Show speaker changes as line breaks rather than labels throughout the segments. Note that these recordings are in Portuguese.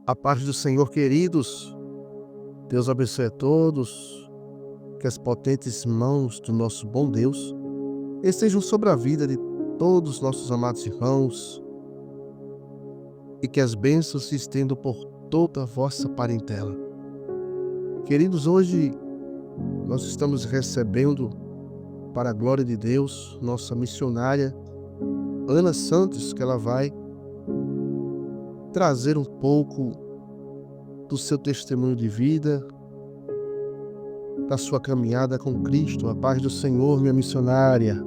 A paz do Senhor, queridos. Deus abençoe a todos. Que as potentes mãos do nosso bom Deus estejam sobre a vida de todos os nossos amados irmãos e que as bênçãos se estendam por toda a vossa parentela. Queridos, hoje nós estamos recebendo, para a glória de Deus, nossa missionária Ana Santos, que ela vai trazer um pouco do seu testemunho de vida, da sua caminhada com Cristo. A paz do Senhor, minha missionária.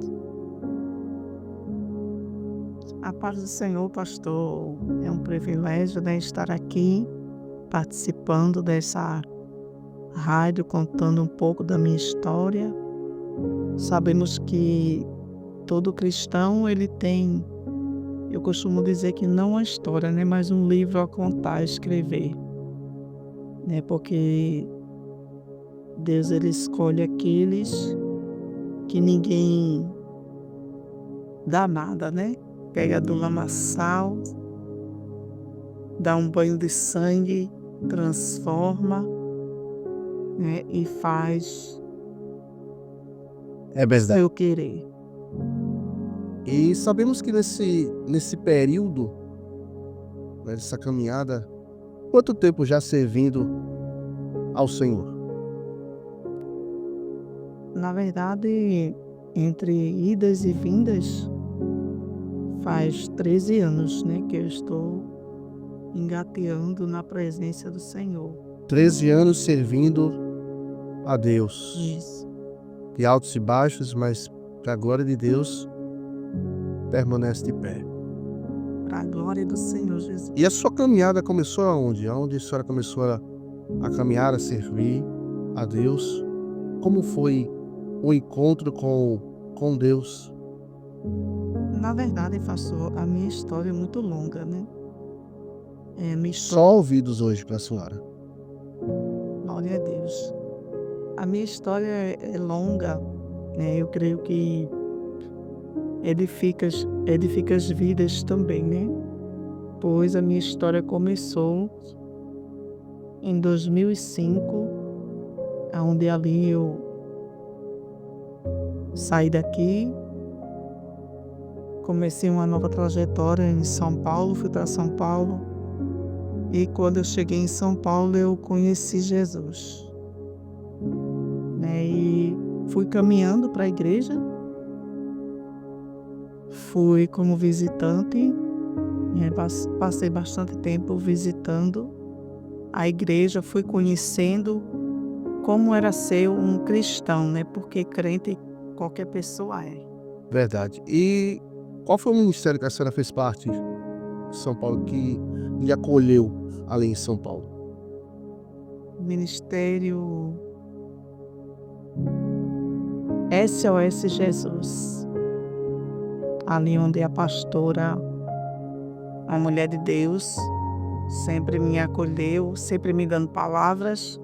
A paz do Senhor, pastor. É um privilégio, né, estar aqui participando dessa rádio, contando um pouco da minha história. Sabemos que todo cristão, ele tem, eu costumo dizer que não uma história, né, mas um livro a contar, a escrever, né, porque Deus, ele escolhe aqueles que ninguém dá nada, né? Pega do lamaçal, dá um banho de sangue, transforma, né, e faz
É verdade.
seu querer.
E sabemos que nesse período, né, dessa caminhada, quanto tempo já servindo ao Senhor?
Na verdade, entre idas e vindas, faz 13 anos, né, que eu estou engateando na presença do Senhor.
13 anos servindo a Deus.
Isso.
De altos e baixos, mas para a glória de Deus, permanece de pé.
Para a glória do Senhor Jesus.
E a sua caminhada começou aonde? Aonde a senhora começou a caminhar, a servir a Deus? Como foi o encontro com Deus?
Na verdade, pastor, a minha história é muito longa, né? Minha história,
Só ouvidos hoje para a senhora.
glória a Deus. A minha história é longa, né? Eu creio que edifica as vidas também, né? Pois a minha história começou em 2005, onde ali eu saí daqui, comecei uma nova trajetória em São Paulo, fui para São Paulo, e quando eu cheguei em São Paulo eu conheci Jesus, né? E fui caminhando para a igreja, fui como visitante, né? Passei bastante tempo visitando a igreja, fui conhecendo como era ser um cristão, né? Porque crente qualquer pessoa é.
Verdade. E qual foi o ministério que a senhora fez parte de São Paulo que lhe acolheu ali em São Paulo?
Ministério SOS Jesus, ali onde a pastora, a mulher de Deus, sempre me acolheu, sempre me dando palavras,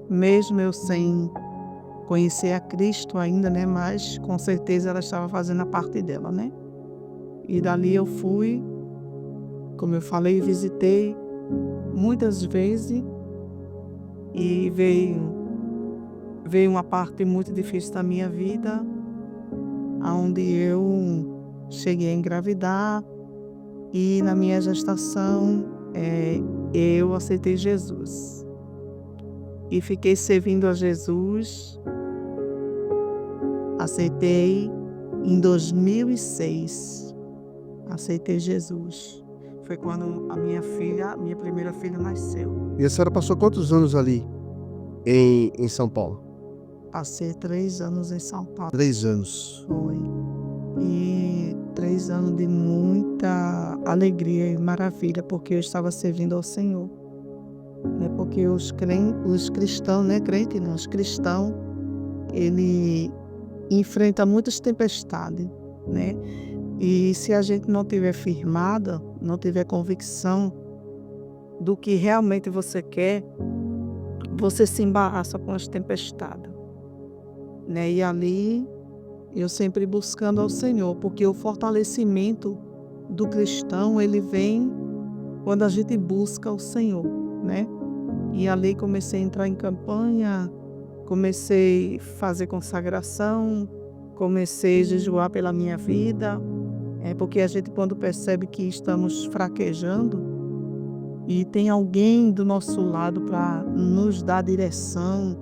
mesmo eu sem conhecer a Cristo ainda, né? Mas com certeza ela estava fazendo a parte dela, né? E dali eu fui, como eu falei, visitei muitas vezes e veio uma parte muito difícil da minha vida, onde eu cheguei a engravidar e na minha gestação eu aceitei Jesus e fiquei servindo a Jesus. Aceitei em 2006, aceitei Jesus. Foi quando a minha primeira filha nasceu.
E a senhora passou quantos anos ali em São Paulo?
Passei 3 anos em São Paulo.
3 anos.
Foi. E 3 anos de muita alegria e maravilha, porque eu estava servindo ao Senhor. Né? Porque os cristãos, né? Crente não, os cristãos, ele enfrenta muitas tempestades, né? E se a gente não tiver firmada, não tiver convicção do que realmente você quer, você se embaraça com as tempestades, né? E ali eu sempre buscando ao Senhor, porque o fortalecimento do cristão, ele vem quando a gente busca o Senhor, né? E ali comecei a entrar em campanha, comecei a fazer consagração, comecei a jejuar pela minha vida, porque a gente, quando percebe que estamos fraquejando e tem alguém do nosso lado para nos dar direção,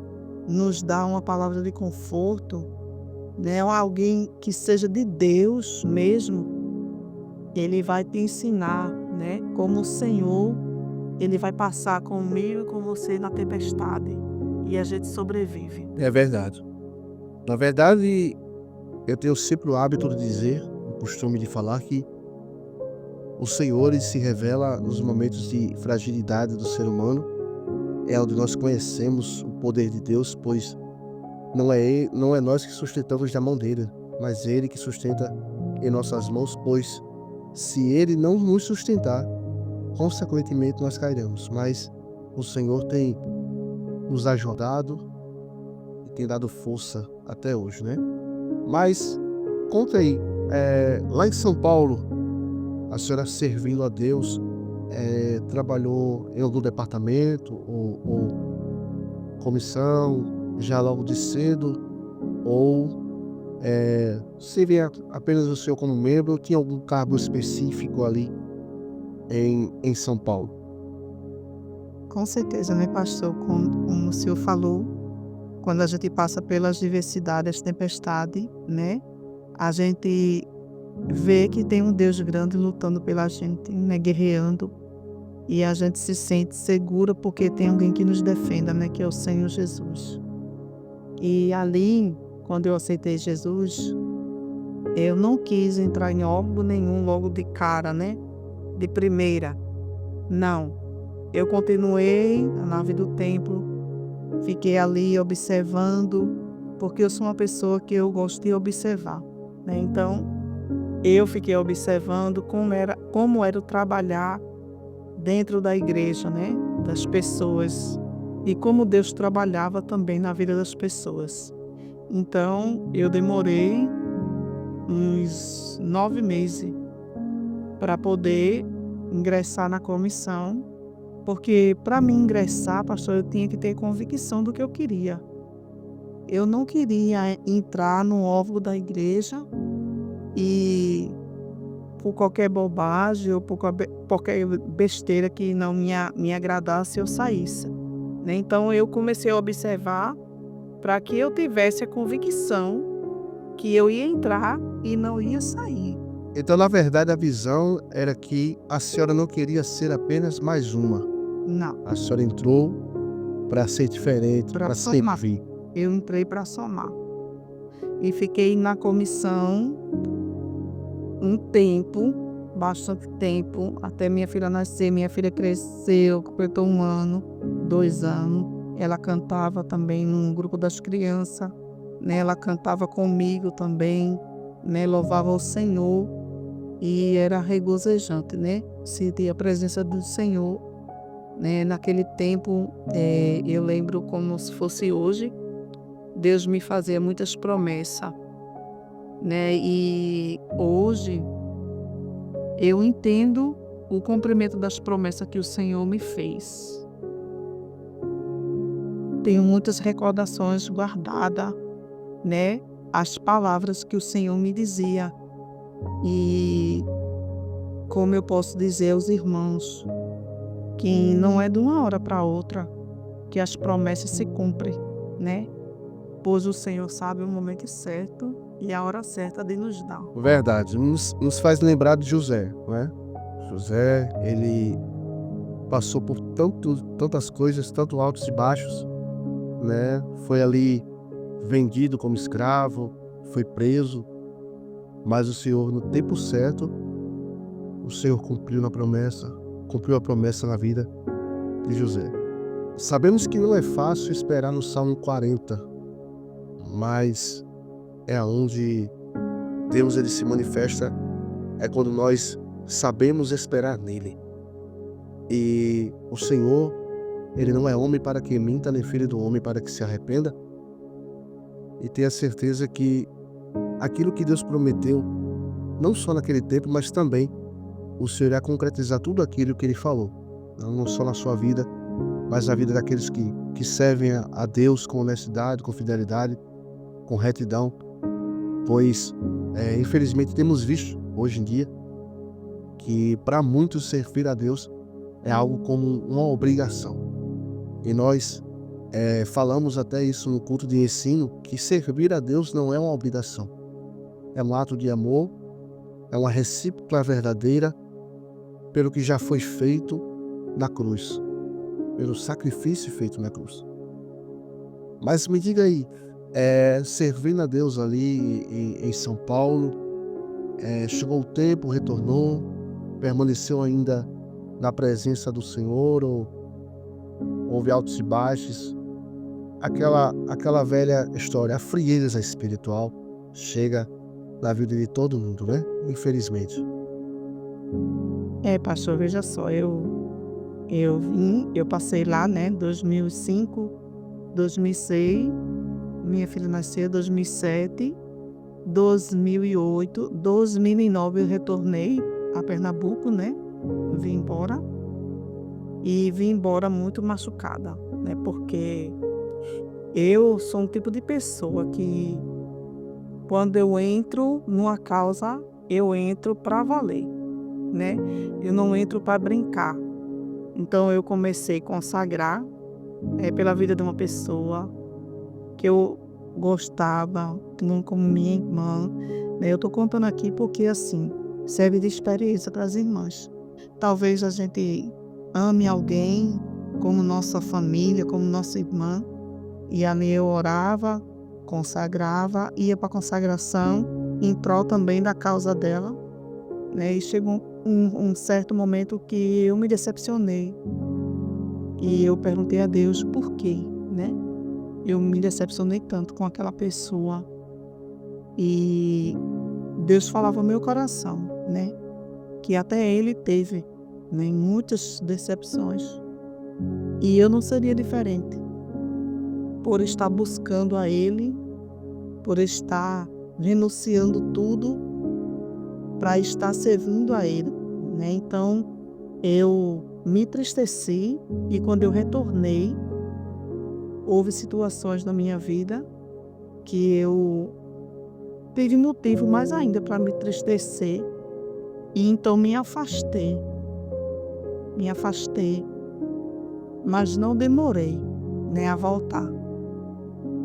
nos dar uma palavra de conforto, né? Ou alguém que seja de Deus mesmo, ele vai te ensinar, né? Como o Senhor, ele vai passar comigo e com você na tempestade e a gente sobrevive.
É verdade. Na verdade, eu tenho sempre o hábito de dizer, o costume de falar que o Senhor ele se revela nos momentos de fragilidade do ser humano. É onde nós conhecemos o poder de Deus, pois não é nós que sustentamos na mão dele, mas ele que sustenta em nossas mãos, pois se ele não nos sustentar, consequentemente nós cairemos. Mas o Senhor tem nos ajudado e tem dado força até hoje, né? Mas conta aí, lá em São Paulo, a senhora servindo a Deus, trabalhou em algum departamento ou comissão já logo de cedo, ou se vê apenas o senhor como membro, ou tinha algum cargo específico ali em São Paulo?
Com certeza, né, pastor? Como o senhor falou, quando a gente passa pelas diversidades, tempestade, né? A gente vê que tem um Deus grande lutando pela gente, né? Guerreando. E a gente se sente segura porque tem alguém que nos defenda, né? Que é o Senhor Jesus. E ali, quando eu aceitei Jesus, eu não quis entrar em órgão nenhum logo de cara, né? De primeira. Não. Eu continuei na nave do templo, fiquei ali observando, porque eu sou uma pessoa que eu gosto de observar, né? Então, eu fiquei observando como era o trabalhar dentro da igreja, né? Das pessoas, e como Deus trabalhava também na vida das pessoas. Então, eu demorei uns 9 meses para poder ingressar na comissão, porque para mim ingressar, pastor, eu tinha que ter convicção do que eu queria. Eu não queria entrar no órgão da igreja e por qualquer bobagem ou por qualquer besteira que não me agradasse, eu saísse, né? Então eu comecei a observar para que eu tivesse a convicção que eu ia entrar e não ia sair.
Então, na verdade, a visão era que a senhora não queria ser apenas mais uma.
Não,
A senhora entrou para ser diferente,
para
para
somar.
servir.
Eu entrei para somar. E fiquei na comissão um tempo, bastante tempo, até minha filha nascer. Minha filha cresceu, completou 1 ano, 2 anos. Ela cantava também num grupo das crianças, né? Ela cantava comigo também, né? Louvava o Senhor e era regozijante, né? Sentir a presença do Senhor, né? Naquele tempo, eu lembro como se fosse hoje, Deus me fazia muitas promessas, né? E hoje eu entendo o cumprimento das promessas que o Senhor me fez. Tenho muitas recordações guardadas, né? As palavras que o Senhor me dizia. E como eu posso dizer aos irmãos, que não é de uma hora para outra que as promessas se cumprem, né? Pois o Senhor sabe o momento certo e a hora certa de nos dar.
Verdade, nos faz lembrar de José, não é? José, ele passou por tantas coisas, tanto altos e baixos, né? Foi ali vendido como escravo, foi preso, mas o Senhor, no tempo certo, o Senhor cumpriu a promessa na vida de José. Sabemos que não é fácil esperar no Salmo 40, mas é onde Deus ele se manifesta, é quando nós sabemos esperar nele. E o Senhor, ele não é homem para que minta, nem filho do homem para que se arrependa. E tenha certeza que aquilo que Deus prometeu, não só naquele tempo, mas também o Senhor irá concretizar tudo aquilo que Ele falou. Não só na sua vida, mas na vida daqueles que servem a Deus com honestidade, com fidelidade, com retidão. Pois, infelizmente, temos visto hoje em dia que para muitos servir a Deus é algo como uma obrigação. E nós falamos até isso no culto de ensino, que servir a Deus não é uma obrigação. É um ato de amor, é uma recíproca verdadeira pelo que já foi feito na cruz, pelo sacrifício feito na cruz. Mas me diga aí, servindo a Deus ali em São Paulo, chegou o tempo, retornou, permaneceu ainda na presença do Senhor, ou houve altos e baixos? Aquela velha história, a frieza espiritual chega na vida de todo mundo, né? Infelizmente.
Pastor, veja só, eu passei lá, né, 2005, 2006, minha filha nasceu em 2007, 2008, 2009 eu retornei a Pernambuco, né, vim embora muito machucada, né, porque eu sou um tipo de pessoa que quando eu entro numa causa, eu entro para valer, né, eu não entro para brincar. Então eu comecei a consagrar pela vida de uma pessoa que eu gostava, como minha irmã, né? Eu tô contando aqui porque, assim, serve de experiência para as irmãs. Talvez a gente ame alguém como nossa família, como nossa irmã, e ali eu orava, consagrava, ia para a consagração, em prol também da causa dela, né? E chegou um certo momento que eu me decepcionei. E eu perguntei a Deus por quê, né? Eu me decepcionei tanto com aquela pessoa. E Deus falava ao meu coração, né? Que até ele teve, né, muitas decepções. E eu não seria diferente. Por estar buscando a ele, por estar renunciando tudo para estar servindo a ele, né? Então, eu me entristeci e quando eu retornei, houve situações na minha vida que eu tive motivo mais ainda para me entristecer e então me afastei, mas não demorei, né, a voltar.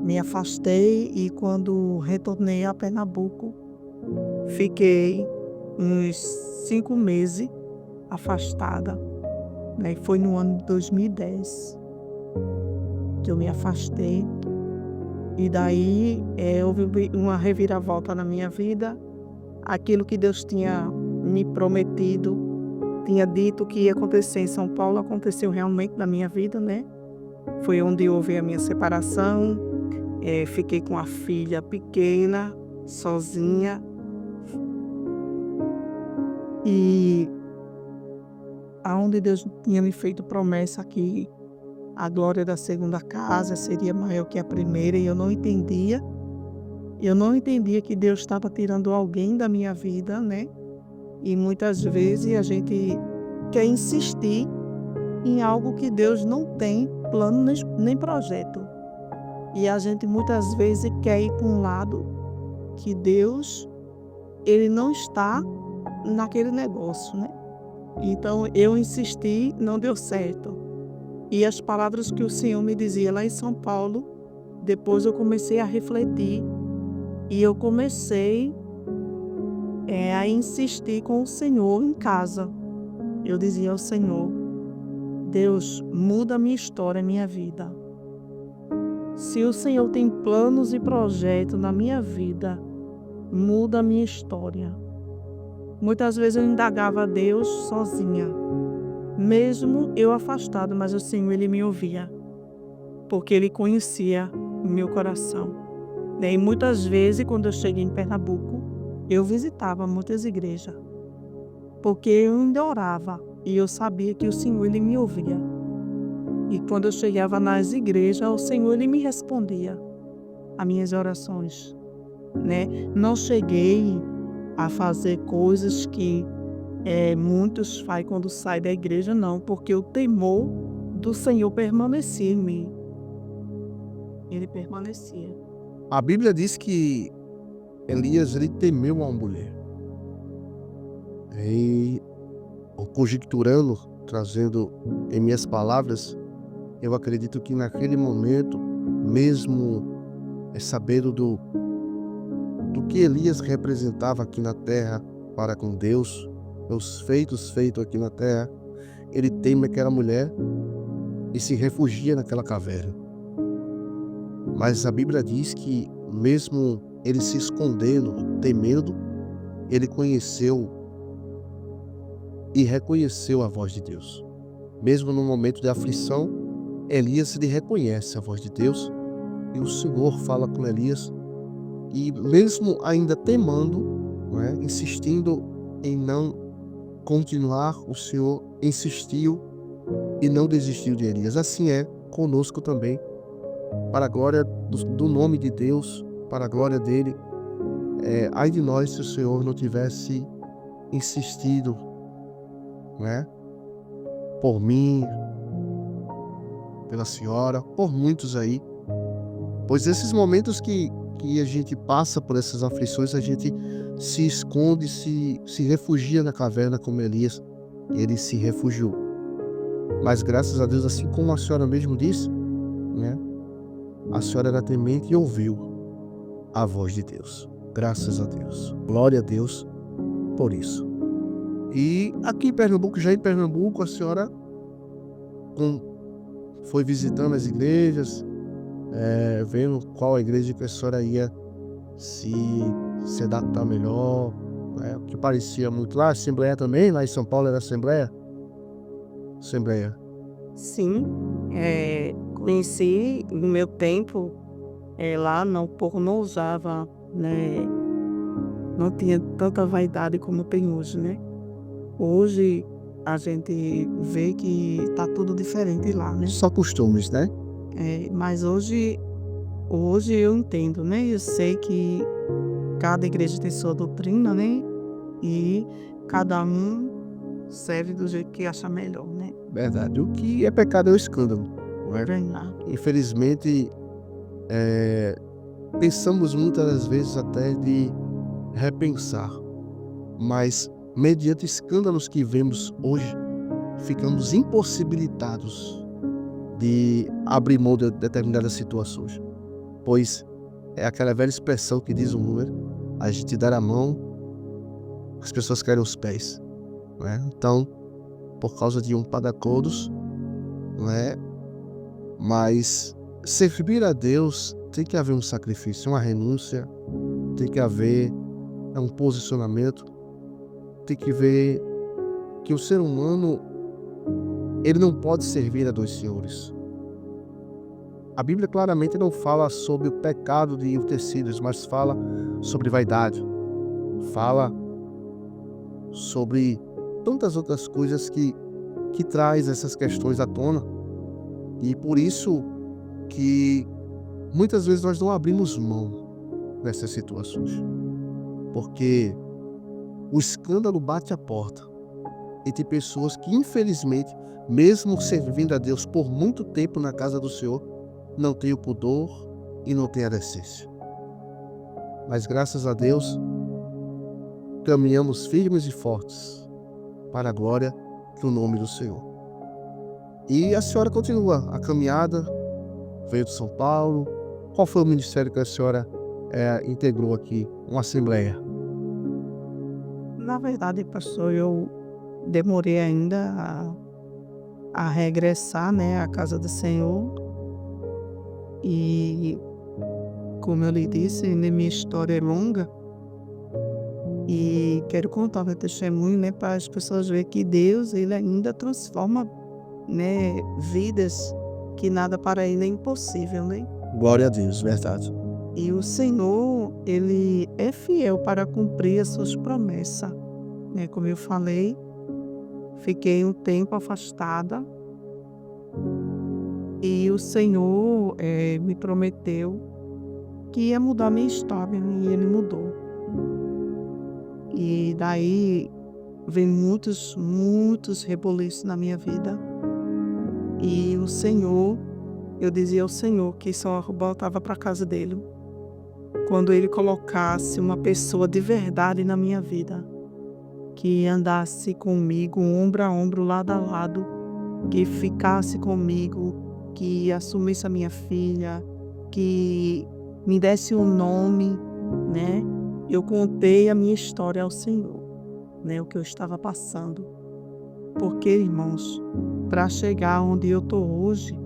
Me afastei e quando retornei a Pernambuco, fiquei uns 5 meses afastada, né? Foi no ano de 2010 que eu me afastei e daí houve uma reviravolta na minha vida. Aquilo que Deus tinha me prometido, tinha dito que ia acontecer em São Paulo, aconteceu realmente na minha vida, né? Foi onde houve a minha separação, fiquei com a filha pequena, sozinha, e aonde Deus tinha me feito promessa que a glória da segunda casa seria maior que a primeira, e eu não entendia que Deus estava tirando alguém da minha vida, né? E muitas vezes a gente quer insistir em algo que Deus não tem plano nem projeto. E a gente muitas vezes quer ir para um lado que Deus, ele não está naquele negócio, né? Então eu insisti, não deu certo. E as palavras que o Senhor me dizia lá em São Paulo, depois eu comecei a refletir e eu comecei a insistir com o Senhor em casa. Eu dizia ao Senhor: Deus, muda a minha história, a minha vida. Se o Senhor tem planos e projetos na minha vida, muda a minha história. Muitas vezes eu indagava a Deus sozinha, mesmo eu afastado, mas o Senhor, ele me ouvia, porque ele conhecia o meu coração. E muitas vezes, quando eu cheguei em Pernambuco, eu visitava muitas igrejas, porque eu ainda orava e eu sabia que o Senhor, ele me ouvia. E quando eu chegava nas igrejas, o Senhor, ele me respondia as minhas orações, né? Não cheguei a fazer coisas que muitos fazem quando sai da igreja, não, porque o temor do Senhor permanecia em mim. Ele permanecia.
A Bíblia diz que Elias ele temeu uma mulher. E conjecturando, trazendo em minhas palavras, eu acredito que naquele momento, mesmo sabendo do que Elias representava aqui na terra para com Deus, os feitos aqui na terra, ele teme aquela mulher e se refugia naquela caverna. Mas a Bíblia diz que mesmo ele se escondendo, temendo, ele conheceu e reconheceu a voz de Deus. Mesmo no momento de aflição, Elias ele reconhece a voz de Deus e o Senhor fala com Elias. E mesmo ainda temando, insistindo em não continuar, o Senhor insistiu e não desistiu de Elias. Assim é conosco também, para a glória do nome de Deus, para a glória dele. Ai de nós se o Senhor não tivesse insistido, por mim, pela senhora, por muitos aí. Pois esses momentos que a gente passa por essas aflições, a gente se esconde, se refugia na caverna como Elias. Ele se refugiou. Mas graças a Deus, assim como a senhora mesmo disse, a senhora era temente e ouviu a voz de Deus. Graças a Deus. Glória a Deus por isso. E aqui em Pernambuco, já em Pernambuco, a senhora foi visitando as igrejas, vendo qual a igreja que a senhora ia se adaptar melhor, o que parecia muito lá, Assembleia também, lá em São Paulo era Assembleia? Assembleia.
Sim, conheci no meu tempo, lá não, o povo não usava, não tinha tanta vaidade como tem hoje, né? Hoje a gente vê que tá tudo diferente lá, né?
Só costumes, né?
Mas hoje eu entendo, né? Eu sei que cada igreja tem sua doutrina, né? E cada um serve do jeito que acha melhor, né?
Verdade. O que é pecado é o escândalo, não é?
Verdade.
Infelizmente, pensamos muitas vezes até de repensar, mas mediante escândalos que vemos hoje, ficamos impossibilitados de abrir mão de determinadas situações. Pois é aquela velha expressão que diz o número: a gente dar a mão, as pessoas querem os pés, Então, por causa de um padacodos, mas servir a Deus tem que haver um sacrifício, uma renúncia, tem que haver um posicionamento, tem que ver que o ser humano ele não pode servir a dois senhores. A Bíblia claramente não fala sobre o pecado de utensílios, mas fala sobre vaidade, fala sobre tantas outras coisas que traz essas questões à tona. E por isso que muitas vezes nós não abrimos mão dessas situações, porque o escândalo bate a porta e tem pessoas que infelizmente, mesmo servindo a Deus por muito tempo na casa do Senhor, não tem o pudor e não tem a decência. Mas graças a Deus, caminhamos firmes e fortes para a glória do nome do Senhor. E a senhora continua a caminhada, veio de São Paulo. Qual foi o ministério que a senhora integrou aqui? Uma assembleia?
Na verdade, pastor, eu demorei ainda a regressar, à casa do Senhor. E, como eu lhe disse, minha história é longa. E quero contar meu testemunho, para as pessoas verem que Deus, ele ainda transforma, vidas, que nada para ele é impossível,
Glória a Deus, verdade.
E o Senhor, ele é fiel para cumprir as suas promessas, Como eu falei, fiquei um tempo afastada e o Senhor me prometeu que ia mudar minha história, e ele mudou. E daí vem muitos reboliços na minha vida. E o Senhor, eu dizia ao Senhor que só voltava para casa dele quando ele colocasse uma pessoa de verdade na minha vida, que andasse comigo ombro a ombro, lado a lado, que ficasse comigo, que assumisse a minha filha, que me desse um nome, né? Eu contei a minha história ao Senhor, né? O que eu estava passando. Porque, irmãos, para chegar onde eu estou hoje,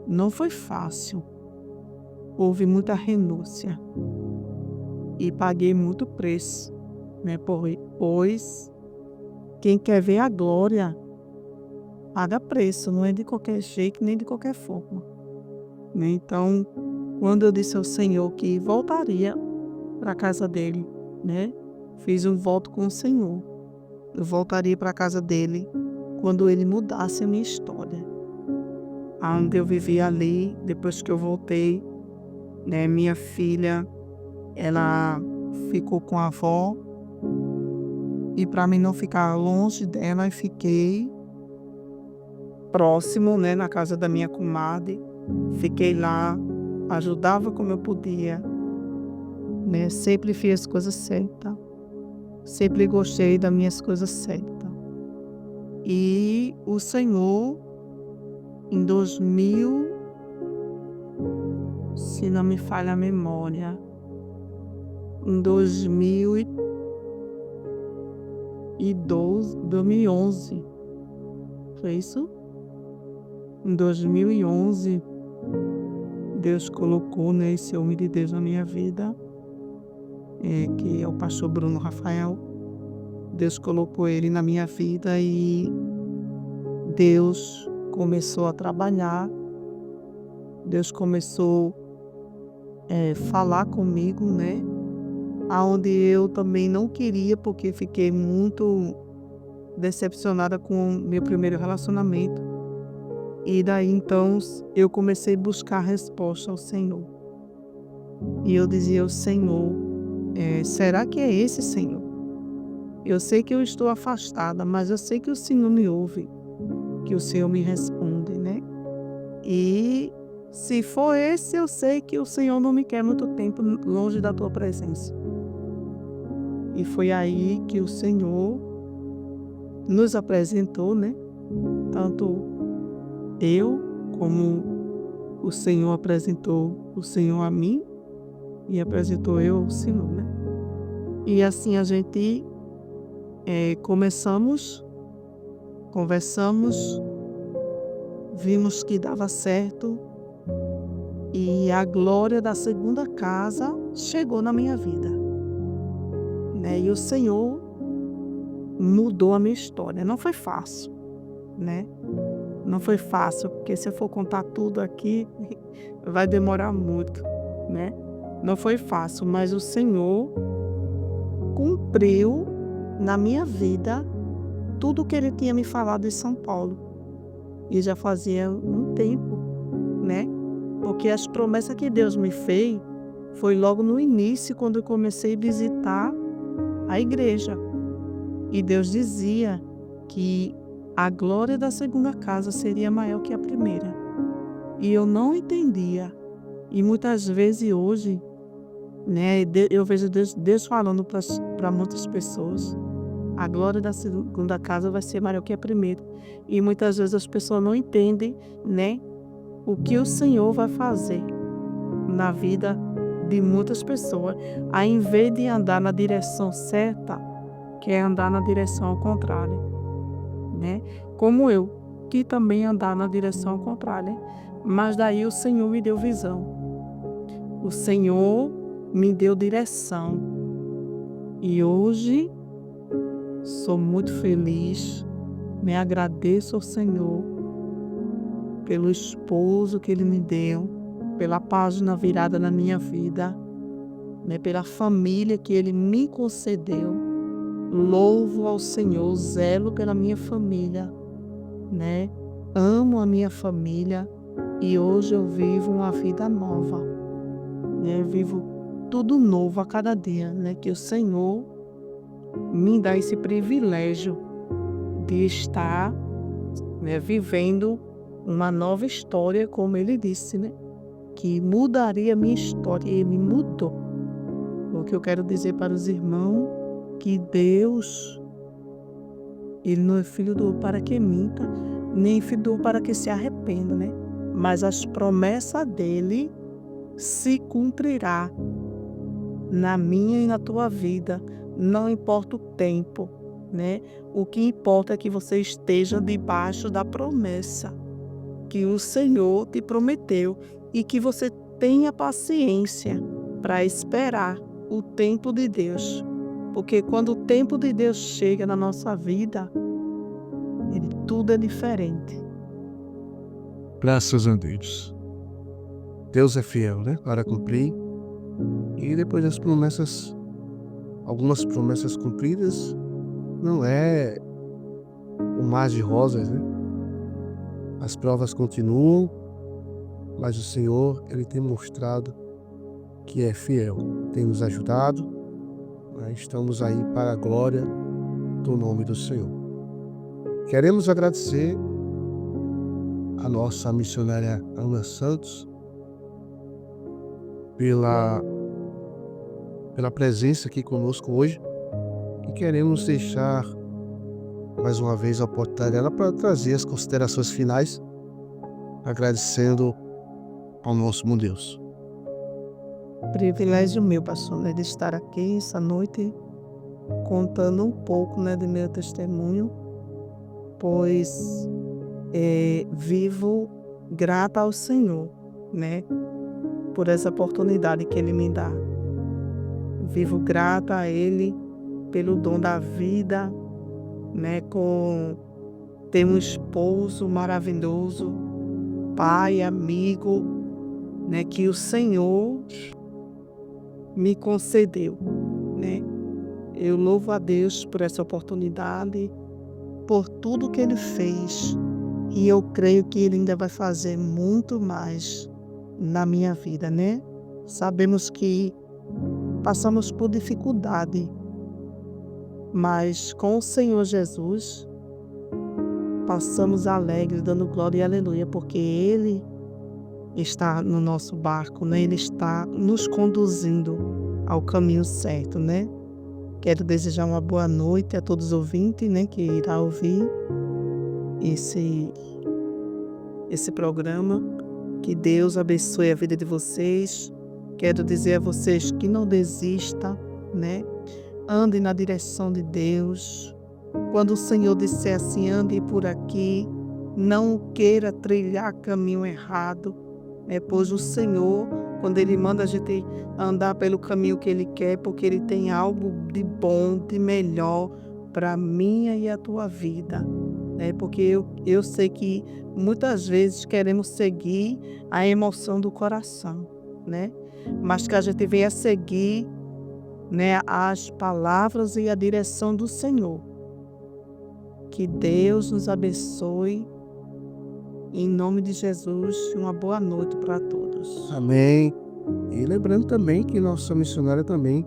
não foi fácil. Houve muita renúncia e paguei muito preço, né? Pois quem quer ver a glória paga preço, não é de qualquer jeito nem de qualquer forma, né? Então, quando eu disse ao Senhor que voltaria para a casa dele, né? Fiz um voto com o Senhor. Eu voltaria para a casa dele quando ele mudasse a minha história. Onde eu vivia ali, depois que eu voltei, né? Minha filha, ela ficou com a avó. E para mim não ficar longe dela, eu fiquei próximo, né? Na casa da minha comadre. Fiquei lá, ajudava como eu podia, né? Sempre fiz as coisas certas. Sempre gostei das minhas coisas certas. E o Senhor, em 2000, se não me falha a memória, em 2011, foi isso? Em 2011, Deus colocou, né, esse homem de Deus na minha vida, que é o pastor Bruno Rafael. Deus colocou ele na minha vida e Deus começou a trabalhar. Deus começou a falar comigo, né? Aonde eu também não queria, porque fiquei muito decepcionada com o meu primeiro relacionamento. E daí então eu comecei a buscar resposta ao Senhor. E eu dizia ao Senhor, será que é esse, Senhor? Eu sei que eu estou afastada, mas eu sei que o Senhor me ouve, que o Senhor me responde, né? E se for esse, eu sei que o Senhor não me quer muito tempo longe da tua presença. E foi aí que o Senhor nos apresentou, né? Tanto eu como o Senhor apresentou o Senhor a mim e apresentou eu ao Senhor, né? E assim a gente começamos, conversamos, vimos que dava certo e a glória da segunda casa chegou na minha vida, né? E o Senhor mudou a minha história. Não foi fácil, né? Não foi fácil, porque se eu for contar tudo aqui, vai demorar muito, né? Não foi fácil, mas o Senhor cumpriu na minha vida tudo o que Ele tinha me falado em São Paulo. E já fazia um tempo, né? Porque as promessas que Deus me fez foi logo no início, quando eu comecei a visitar a igreja. E Deus dizia que a glória da segunda casa seria maior que a primeira. E eu não entendia. E muitas vezes hoje, né, eu vejo Deus falando para muitas pessoas, a glória da segunda casa vai ser maior que a primeira. E muitas vezes as pessoas não entendem, né, o que o Senhor vai fazer na vida de muitas pessoas. Aí, em vez de andar na direção certa, quer andar na direção ao contrário, né? Como eu, que também andar na direção ao contrário, né? Mas daí o Senhor me deu visão. O Senhor me deu direção. E hoje sou muito feliz, me agradeço ao Senhor pelo esposo que Ele me deu, pela página virada na minha vida, né, pela família que Ele me concedeu. Louvo ao Senhor, zelo pela minha família, né? Amo a minha família e hoje eu vivo uma vida nova, né? Vivo tudo novo a cada dia, né? Que o Senhor me dá esse privilégio de estar, né, vivendo uma nova história, como ele disse, né, que mudaria a minha história, e me mudou. O que eu quero dizer para os irmãos, que Deus, ele não é filho do homem para que minta, nem filho do homem para que se arrependa, né? Mas as promessas dele se cumprirá na minha e na tua vida, não importa o tempo, né? O que importa é que você esteja debaixo da promessa que o Senhor te prometeu e que você tenha paciência para esperar o tempo de Deus. Porque quando o tempo de Deus chega na nossa vida, tudo é diferente.
Graças a Deus. Deus é fiel, né? Para cumprir. E depois das promessas, algumas promessas cumpridas, não é um mar de rosas, né? As provas continuam, mas o Senhor, ele tem mostrado que é fiel. Tem nos ajudado, né? Estamos aí para a glória do nome do Senhor. Queremos agradecer a nossa missionária Ana Santos pela presença aqui conosco hoje, e queremos deixar mais uma vez a oportunidade dela para trazer as considerações finais, agradecendo ao nosso bom Deus.
Privilégio meu, pastor, né, de estar aqui essa noite contando um pouco, né, do meu testemunho, pois vivo grata ao Senhor, né, por essa oportunidade que Ele me dá. Vivo grata a Ele pelo dom da vida, né, com ter um esposo maravilhoso, pai, amigo, né, que o Senhor me concedeu, né. Eu louvo a Deus por essa oportunidade, por tudo que Ele fez, e eu creio que Ele ainda vai fazer muito mais na minha vida, né. Sabemos que passamos por dificuldade, mas com o Senhor Jesus passamos alegres, dando glória e aleluia, porque Ele está no nosso barco, né? Ele está nos conduzindo ao caminho certo, né? Quero desejar uma boa noite a todos os ouvintes, né, que irá ouvir esse programa. Que Deus abençoe a vida de vocês. Quero dizer a vocês que não desista, né? Ande na direção de Deus. Quando o Senhor disser assim, ande por aqui, não queira trilhar caminho errado, né? Pois o Senhor, quando Ele manda a gente andar pelo caminho que Ele quer, porque Ele tem algo de bom, de melhor para a minha e a tua vida, né? Porque eu sei que muitas vezes queremos seguir a emoção do coração, né? Mas que a gente venha seguir, né, as palavras e a direção do Senhor. Que Deus nos abençoe. Em nome de Jesus, uma boa noite para todos.
Amém. E lembrando também que nossa missionária também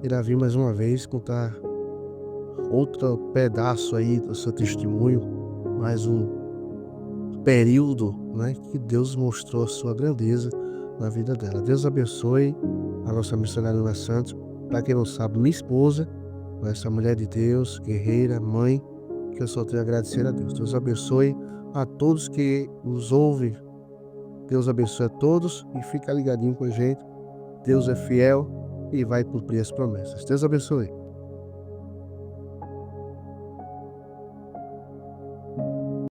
irá vir mais uma vez contar outro pedaço aí do seu testemunho, mais um período, né, que Deus mostrou a sua grandeza na vida dela. Deus abençoe a nossa missionária Ana Santos. Para quem não sabe, minha esposa, essa mulher de Deus, guerreira, mãe, que eu só tenho a agradecer a Deus. Deus abençoe a todos que nos ouvem. Deus abençoe a todos e fica ligadinho com a gente. Deus é fiel e vai cumprir as promessas. Deus abençoe.